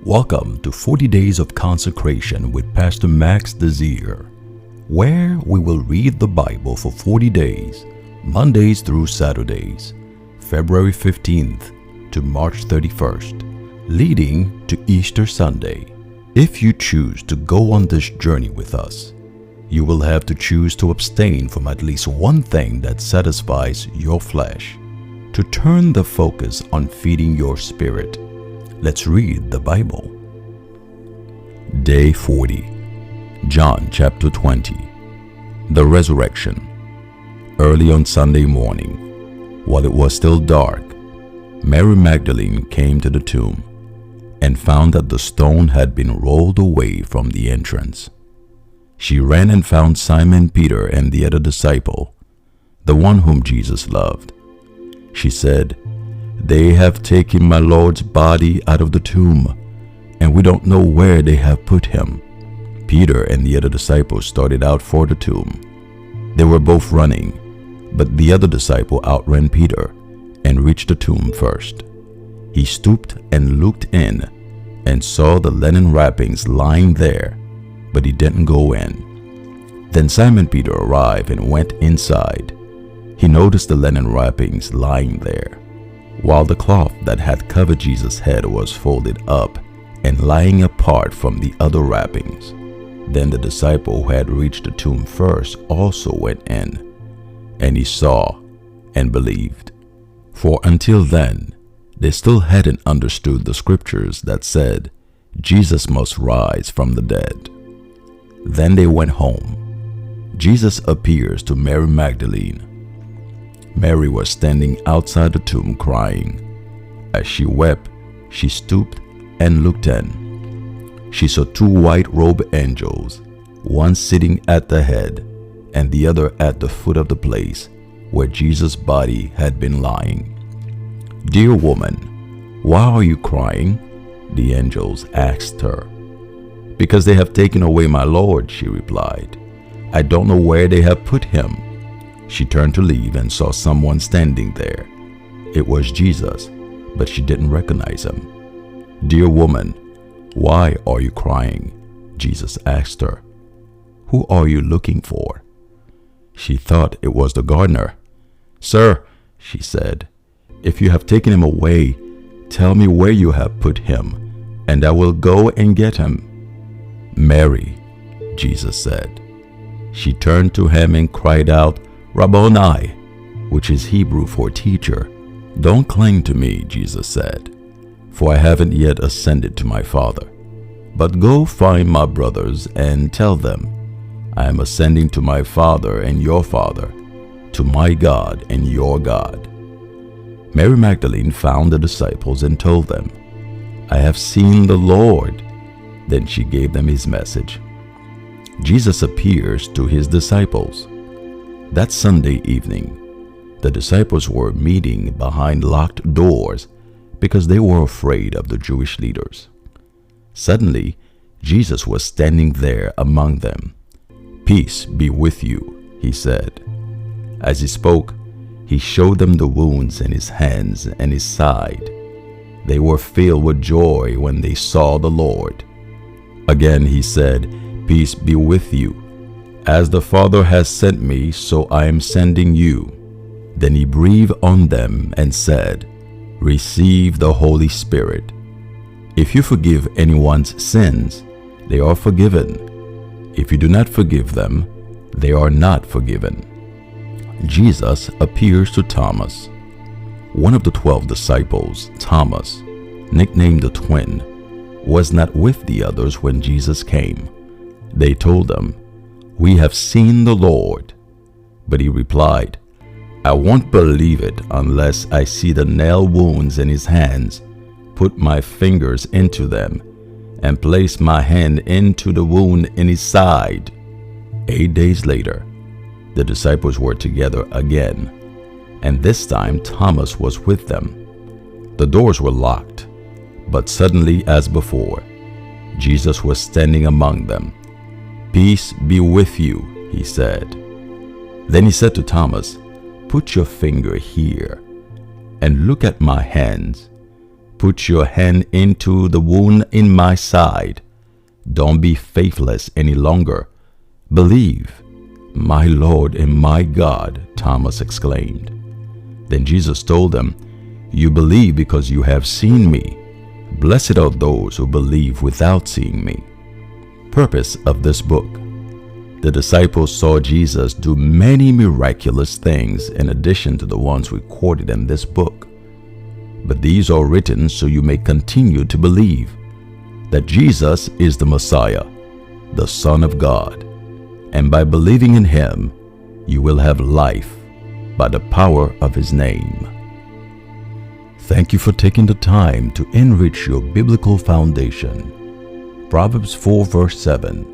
Welcome to 40 Days of Consecration with Pastor Max Désir, where we will read the Bible for 40 days, Mondays through Saturdays, February 15th to March 31st, leading to Easter Sunday. If you choose to go on this journey with us, you will have to choose to abstain from at least one thing that satisfies your flesh, to turn the focus on feeding your spirit. Let's read the Bible. Day 40, John chapter 20. The Resurrection. Early on Sunday morning, while it was still dark, Mary Magdalene came to the tomb and found that the stone had been rolled away from the entrance. She ran and found Simon Peter and the other disciple, the one whom Jesus loved. She said, "They have taken my Lord's body out of the tomb, and we don't know where they have put him." Peter and the other disciple started out for the tomb. They were both running, but the other disciple outran Peter and reached the tomb first. He stooped and looked in and saw the linen wrappings lying there, but he didn't go in. Then Simon Peter arrived and went inside. He noticed the linen wrappings lying there, while the cloth that had covered Jesus' head was folded up and lying apart from the other wrappings. Then the disciple who had reached the tomb first also went in, and he saw and believed. For until then, they still hadn't understood the scriptures that said Jesus must rise from the dead. Then they went home. Jesus appears to Mary Magdalene. Mary was standing outside the tomb crying. As she wept, she stooped and looked in. She saw two white-robed angels, one sitting at the head and the other at the foot of the place where Jesus' body had been lying. "Dear woman, why are you crying?" the angels asked her. "Because they have taken away my Lord," she replied. "I don't know where they have put him." She turned to leave and saw someone standing there. It was Jesus, but she didn't recognize him. "Dear woman, why are you crying?" Jesus asked her. "Who are you looking for?" She thought it was the gardener. "Sir," she said, "if you have taken him away, tell me where you have put him, and I will go and get him." "Mary," Jesus said. She turned to him and cried out, "Rabboni," which is Hebrew for teacher. "Don't cling to me," Jesus said, "for I haven't yet ascended to my Father. But go find my brothers and tell them, I am ascending to my Father and your Father, to my God and your God." Mary Magdalene found the disciples and told them, "I have seen the Lord." Then she gave them his message. Jesus appears to his disciples. That Sunday evening, the disciples were meeting behind locked doors because they were afraid of the Jewish leaders. Suddenly, Jesus was standing there among them. "Peace be with you," he said. As he spoke, he showed them the wounds in his hands and his side. They were filled with joy when they saw the Lord. Again he said, "Peace be with you. As the Father has sent me, so I am sending you." Then he breathed on them and said, "Receive the Holy Spirit. If you forgive anyone's sins, they are forgiven. If you do not forgive them, they are not forgiven." Jesus appears to Thomas. One of the 12 disciples, Thomas, nicknamed the twin, was not with the others when Jesus came. They told him, "We have seen the Lord." But he replied, "I won't believe it unless I see the nail wounds in his hands, put my fingers into them, and place my hand into the wound in his side." 8 days later, the disciples were together again, and this time Thomas was with them. The doors were locked, but suddenly, as before, Jesus was standing among them. "Peace be with you," he said. Then he said to Thomas, "Put your finger here and look at my hands. put your hand into the wound in my side. Don't be faithless any longer. Believe." "My Lord and my God," Thomas exclaimed. Then Jesus told them, "You believe because you have seen me. Blessed are those who believe without seeing me." Purpose of this book. The disciples saw Jesus do many miraculous things in addition to the ones recorded in this book. But these are written so you may continue to believe that Jesus is the Messiah, the Son of God, and by believing in Him, you will have life by the power of His name. Thank you for taking the time to enrich your biblical foundation. Proverbs 4 verse 7.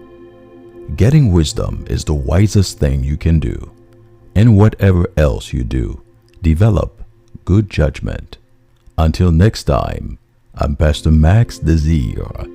Getting wisdom is the wisest thing you can do. And whatever else you do, develop good judgment. Until next time, I'm Pastor Max Désir.